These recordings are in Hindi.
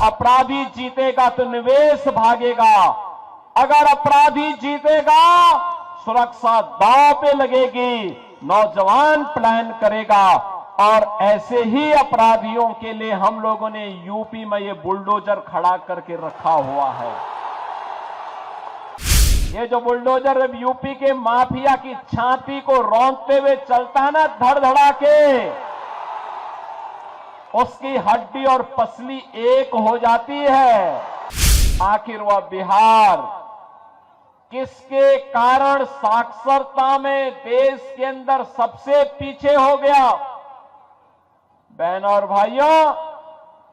अपराधी जीतेगा तो निवेश भागेगा, अगर अपराधी जीतेगा सुरक्षा दांव पे लगेगी, नौजवान प्लान करेगा। और ऐसे ही अपराधियों के लिए हम लोगों ने यूपी में ये बुलडोजर खड़ा करके रखा हुआ है। ये जो बुलडोजर यूपी के माफिया की छाती को रौंदते हुए चलता है ना, धड़धड़ा के, उसकी हड्डी और पसली एक हो जाती है। आखिर वह बिहार किसके कारण साक्षरता में देश के अंदर सबसे पीछे हो गया? बहनों और भाइयों,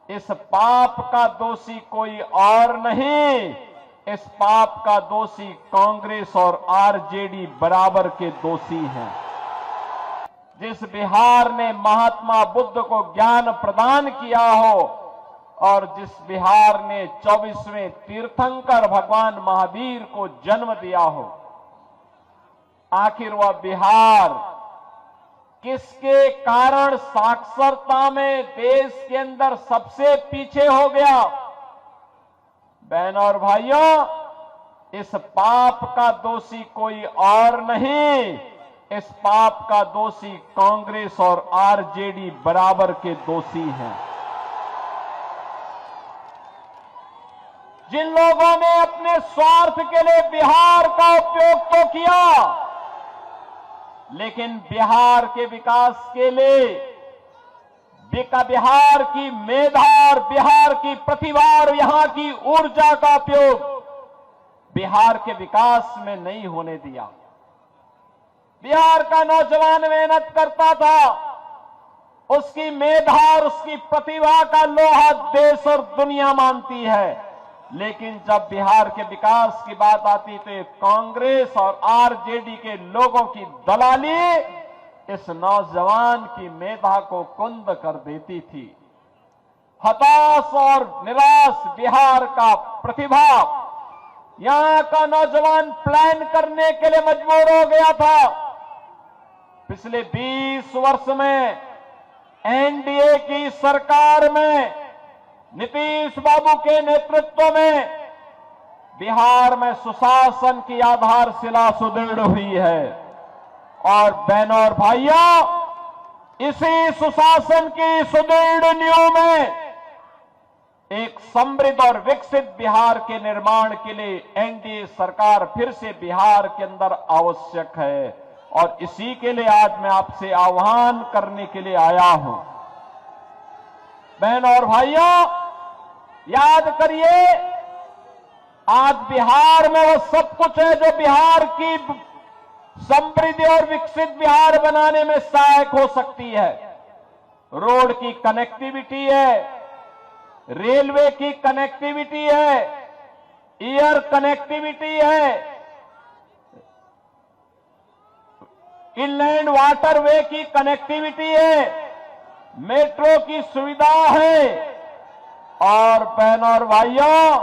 इस पाप का दोषी कोई और नहीं, इस पाप का दोषी कांग्रेस और आरजेडी बराबर के दोषी हैं। जिस बिहार ने महात्मा बुद्ध को ज्ञान प्रदान किया हो और जिस बिहार ने 24वें तीर्थंकर भगवान महावीर को जन्म दिया हो, आखिर वह बिहार किसके कारण साक्षरता में देश के अंदर सबसे पीछे हो गया? बहनों और भाइयों, इस पाप का दोषी कोई और नहीं, इस पाप का दोषी कांग्रेस और आरजेडी बराबर के दोषी हैं। जिन लोगों ने अपने स्वार्थ के लिए बिहार का उपयोग तो किया, लेकिन बिहार के विकास के लिए बिहार की मेधा और बिहार की प्रतिभा और यहां की ऊर्जा का उपयोग बिहार के विकास में नहीं होने दिया। बिहार का नौजवान मेहनत करता था, उसकी मेधा और उसकी प्रतिभा का लोहा देश और दुनिया मानती है, लेकिन जब बिहार के विकास की बात आती तो कांग्रेस और आरजेडी के लोगों की दलाली इस नौजवान की मेधा को कुंद कर देती थी। हताश और निराश बिहार का प्रतिभा यहां का नौजवान प्लान करने के लिए मजबूर हो गया था। पिछले 20 वर्ष में एनडीए की सरकार में नीतीश बाबू के नेतृत्व में बिहार में सुशासन की आधारशिला सुदृढ़ हुई है। और बहनों और भाइयों, इसी सुशासन की सुदृढ़ नींव में एक समृद्ध और विकसित बिहार के निर्माण के लिए एनडीए सरकार फिर से बिहार के अंदर आवश्यक है। और इसी के लिए आज मैं आपसे आह्वान करने के लिए आया हूं। बहनों और भाइयों, याद करिए, आज बिहार में वो सब कुछ है जो बिहार की समृद्धि और विकसित बिहार बनाने में सहायक हो सकती है। रोड की कनेक्टिविटी है, रेलवे की कनेक्टिविटी है, एयर कनेक्टिविटी है, इनलैंड वाटरवे की कनेक्टिविटी है, मेट्रो की सुविधा है। और बहनों और भाइयों,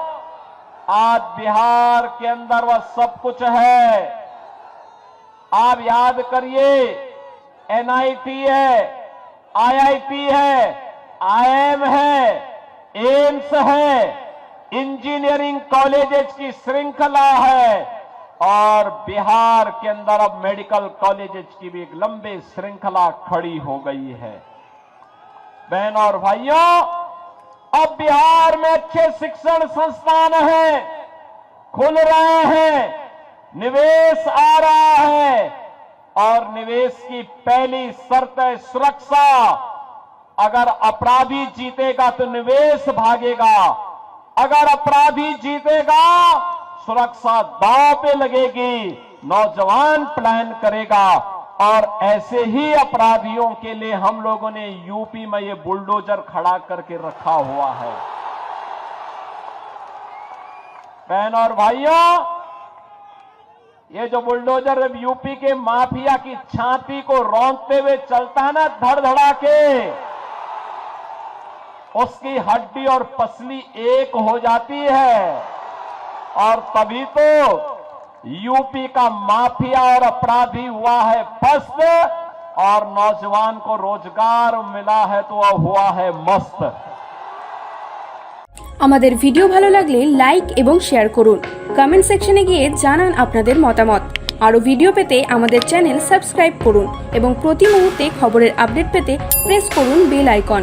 आज बिहार के अंदर वह सब कुछ है। आप याद करिए, एनआईटी है, आईआईटी है, आईआईएम है, एम्स है, इंजीनियरिंग कॉलेजेस की श्रृंखला है और बिहार के अंदर अब मेडिकल कॉलेजेस की भी एक लंबी श्रृंखला खड़ी हो गई है। बहनों और भाइयों, अब बिहार में अच्छे शिक्षण संस्थान हैं, खुल रहे हैं, निवेश आ रहा है और निवेश की पहली शर्त है सुरक्षा। अगर अपराधी जीतेगा तो निवेश भागेगा, अगर अपराधी जीतेगा सुरक्षा दांव पे लगेगी, नौजवान प्लान करेगा। और ऐसे ही अपराधियों के लिए हम लोगों ने यूपी में ये बुलडोजर खड़ा करके रखा हुआ है। बहनों और भाइयों, ये जो बुलडोजर यूपी के माफिया की छाती को रौंदते हुए चलता है ना, धड़धड़ा के, उसकी हड्डी और पसली एक हो जाती है। और तभी तो यूपी का माफिया और अपराधी हुआ है पस्त और नौजवान को रोजगार मिला है तो वह हुआ है मस्त। আমাদের ভিডিও ভালো লাগলে লাইক এবং শেয়ার করুন। কমেন্ট সেকশনে গিয়ে জানান আপনাদের মতামত। আরও ভিডিও পেতে আমাদের চ্যানেল সাবস্ক্রাইব করুন এবং প্রতি মুহূর্তে খবরের আপডেট পেতে প্রেস করুন বেল আইকন।